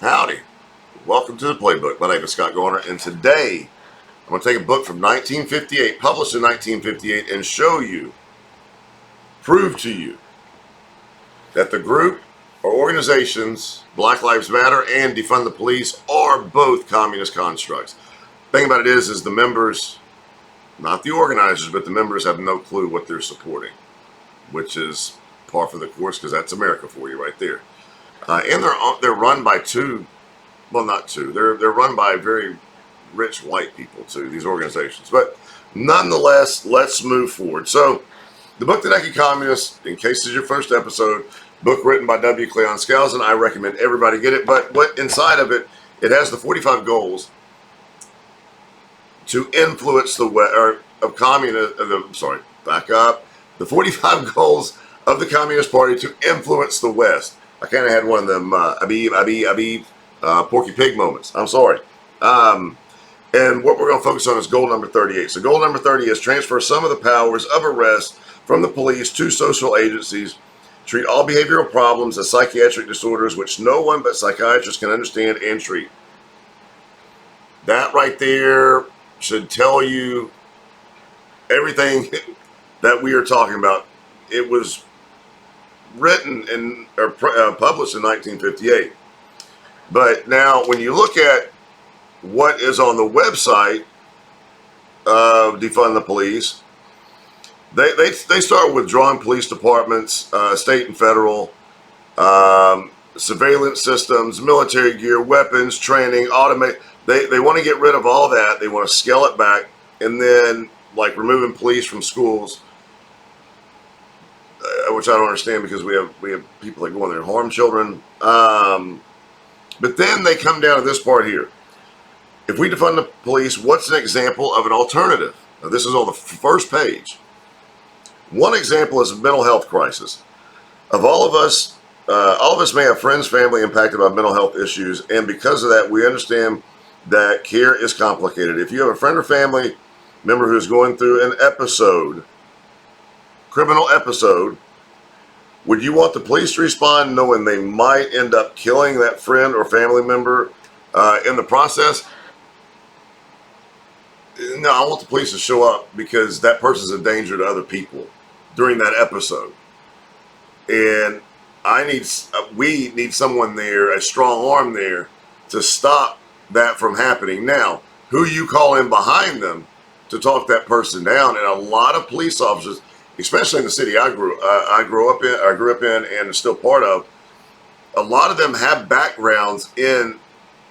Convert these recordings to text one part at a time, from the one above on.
Howdy. Welcome to the Playbook. My name is Scott Garner, and today I'm going to take a book from 1958, published in 1958, and show you, prove to you, that the group or organizations, Black Lives Matter and Defund the Police, are both communist constructs. The thing about it is the members, not the organizers, but the members have no clue what they're supporting, which is par for the course, because that's America for you right there. And they're run by they're run by very rich white people too, these organizations. But nonetheless, let's move forward. So the book, The Naked Communist, in case this is your first episode, book written by W. Cleon Skousen. I recommend everybody get it. But what inside of it, it has the 45 goals to influence the the 45 goals of the Communist Party to influence the West. I kind of had one of them Porky Pig moments. I'm sorry. And what we're going to focus on is goal number 38. So goal number 30 is transfer some of the powers of arrest from the police to social agencies. Treat all behavioral problems as psychiatric disorders, which no one but psychiatrists can understand and treat. That right there should tell you everything that we are talking about. It was written or published in 1958. But now when you look at what is on the website of Defund the Police, they start withdrawing police departments, state and federal, surveillance systems, military gear, weapons, training, automate. They want to get rid of all that. They want to scale it back, and then like removing police from schools, which I don't understand, because we have people that go in there and harm children. But then they come down to this part here. If we defund the police, what's an example of an alternative? Now, this is on the first page. One example is a mental health crisis. All of us may have friends, family impacted by mental health issues, and because of that, we understand that care is complicated. If you have a friend or family member who's going through an criminal episode, would you want the police to respond knowing they might end up killing that friend or family member in the process? No, I want the police to show up because that person's a danger to other people during that episode. And we need someone there, a strong arm there, to stop that from happening. Now, who you call in behind them to talk that person down? And a lot of police officers, especially in the city I grew up in and are still part of, a lot of them have backgrounds in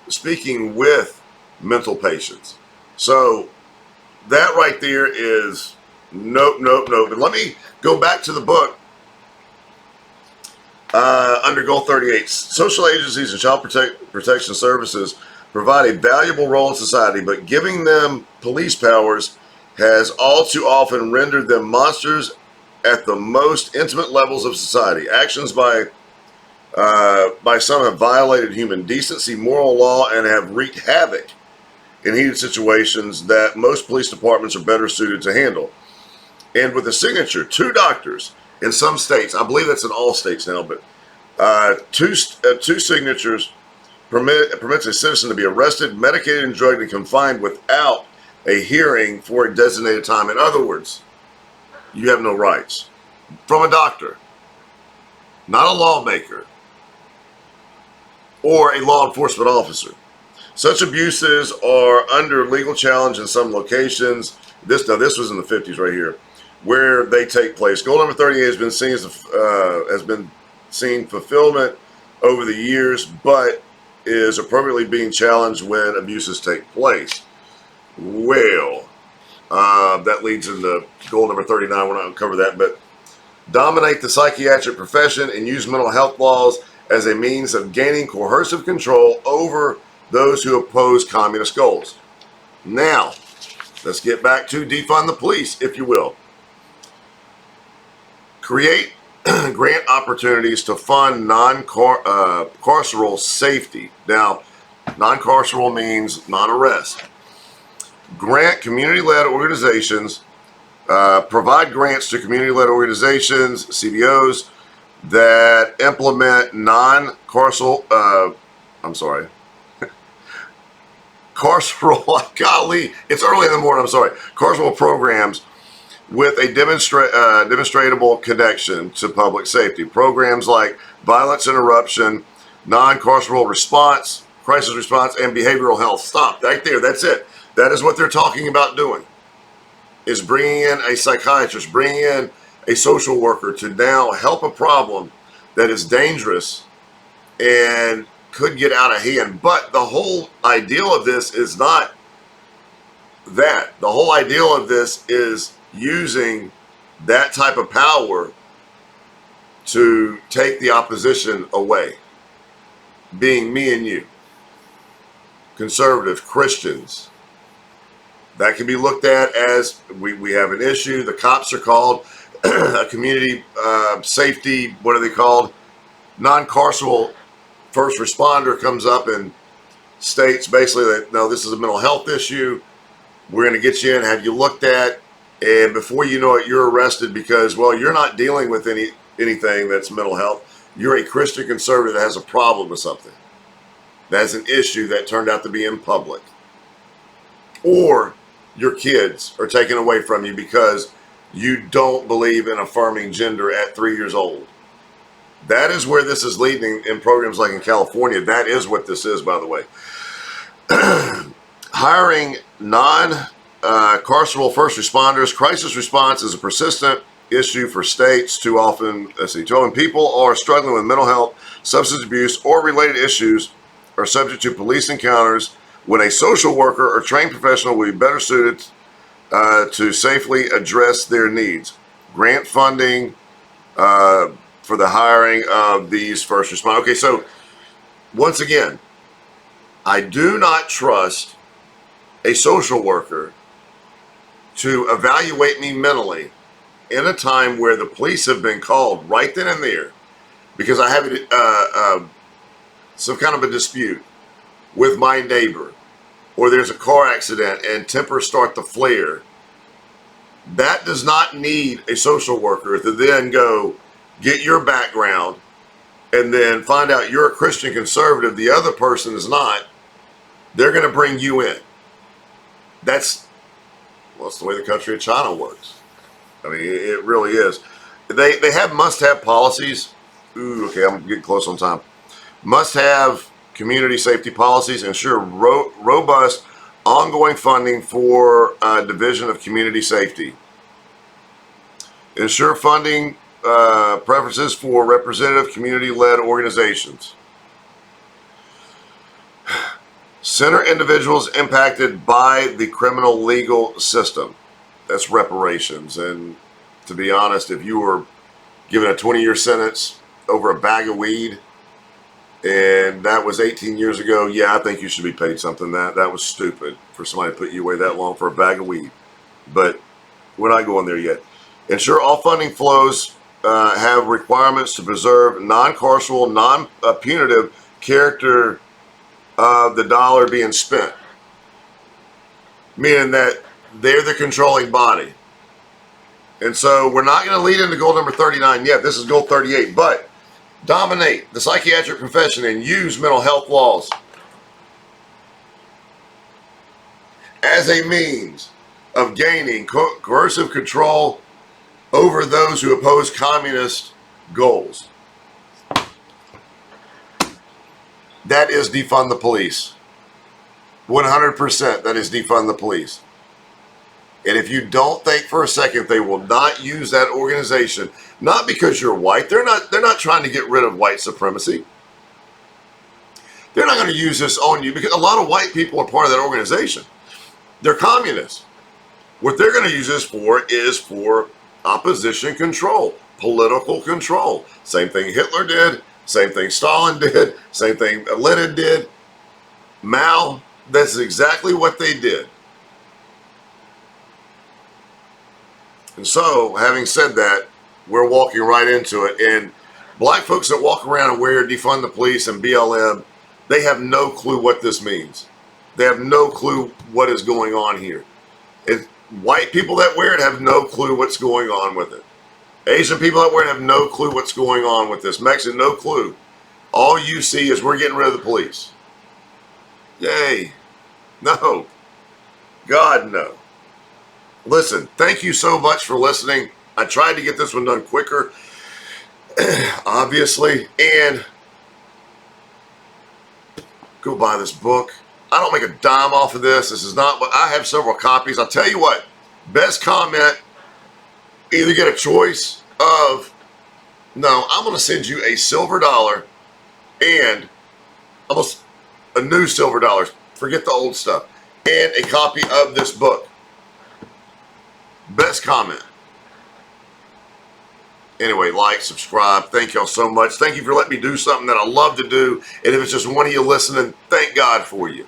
speaking with mental patients. So that right there is nope. But let me go back to the book. Under goal 38, social agencies and child protection services provide a valuable role in society, but giving them police powers has all too often rendered them monsters at the most intimate levels of society. Actions by some have violated human decency, moral law, and have wreaked havoc in heated situations that most police departments are better suited to handle. And with a signature, 2 doctors in some states, I believe that's in all states now, but two signatures permits a citizen to be arrested, medicated, and drugged and confined without a hearing for a designated time. In other words, you have no rights. From a doctor, not a lawmaker, or a law enforcement officer. Such abuses are under legal challenge in some locations. This was in the 50s right here, where they take place. Goal number 38 has been seen fulfillment over the years, but is appropriately being challenged when abuses take place. Well, that leads into goal number 39. We're not going to cover that, but dominate the psychiatric profession and use mental health laws as a means of gaining coercive control over those who oppose communist goals. Now, let's get back to defund the police, if you will. Create grant opportunities to fund non-carceral safety. Now, non-carceral means non-arrest. Grant community-led organizations, provide grants to community-led organizations, CBOs, that implement non-carceral I'm sorry, carceral, golly, it's early in the morning, I'm sorry, carceral programs with a demonstrable connection to public safety. Programs like violence interruption, non-carceral response, crisis response, and behavioral health. Stop right there. That's it. That is what they're talking about doing, is bringing in a psychiatrist, bringing in a social worker to now help a problem that is dangerous and could get out of hand. But the whole ideal of this is not that. The whole ideal of this is using that type of power to take the opposition away. Being me and you, conservative Christians. That can be looked at as we have an issue. The cops are called a community safety, what are they called? Non-carceral first responder comes up and states basically that, no, this is a mental health issue. We're going to get you in, have you looked at, and before you know it, you're arrested because, well, you're not dealing with anything that's mental health. You're a Christian conservative that has a problem with something. That's an issue that turned out to be in public. Or your kids are taken away from you because you don't believe in affirming gender at 3 years old. That is where this is leading in programs like in California. That is what this is, by the way. Hiring non-carceral first responders. Crisis response is a persistent issue for states. Too often people are struggling with mental health, substance abuse, or related issues are subject to police encounters when a social worker or trained professional will be better suited to safely address their needs. Grant funding for the hiring of these first responders. Okay, so once again, I do not trust a social worker to evaluate me mentally in a time where the police have been called right then and there because I have some kind of a dispute with my neighbor, or there's a car accident and tempers start to flare. That does not need a social worker to then go get your background and then find out you're a Christian conservative, the other person is not. They're going to bring you in. That's the way the country of China works. I mean, it really is. They have must-have policies. Ooh, okay, I'm getting close on time. Must-have community safety policies. Ensure robust, ongoing funding for Division of Community Safety. Ensure funding preferences for representative community-led organizations. Center individuals impacted by the criminal legal system. That's reparations. And to be honest, if you were given a 20-year sentence over a bag of weed, and that was 18 years ago, yeah, I think you should be paid something. That was stupid for somebody to put you away that long for a bag of weed. But we're not going there yet. Ensure all funding flows have requirements to preserve non-carceral, non-punitive character of the dollar being spent. Meaning that they're the controlling body. And so we're not going to lead into goal number 39 yet. This is goal 38. But dominate the psychiatric profession and use mental health laws as a means of gaining coercive control over those who oppose communist goals. That is defund the police. 100% that is defund the police. And if you don't think for a second they will not use that organization, not because you're white, they're not trying to get rid of white supremacy. They're not going to use this on you because a lot of white people are part of that organization. They're communists. What they're going to use this for is for opposition control, political control. Same thing Hitler did, same thing Stalin did, same thing Lenin did, Mao. That's exactly what they did. And so, having said that, we're walking right into it. And black folks that walk around and wear defund the police and BLM, they have no clue what this means. They have no clue what is going on here. And white people that wear it have no clue what's going on with it. Asian people that wear it have no clue what's going on with this. Mexican, no clue. All you see is we're getting rid of the police. Yay. No. God, no. Listen, thank you so much for listening. I tried to get this one done quicker, obviously, and go buy this book. I don't make a dime off of this. This is not what I have several copies. I'll tell you what, best comment, either get a choice of, no, I'm going to send you a silver dollar and almost a new silver dollar. Forget the old stuff. And a copy of this book. Best comment. Anyway, like, subscribe. Thank y'all so much. Thank you for letting me do something that I love to do. And if it's just one of you listening, thank God for you.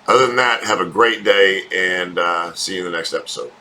Other than that, have a great day and see you in the next episode.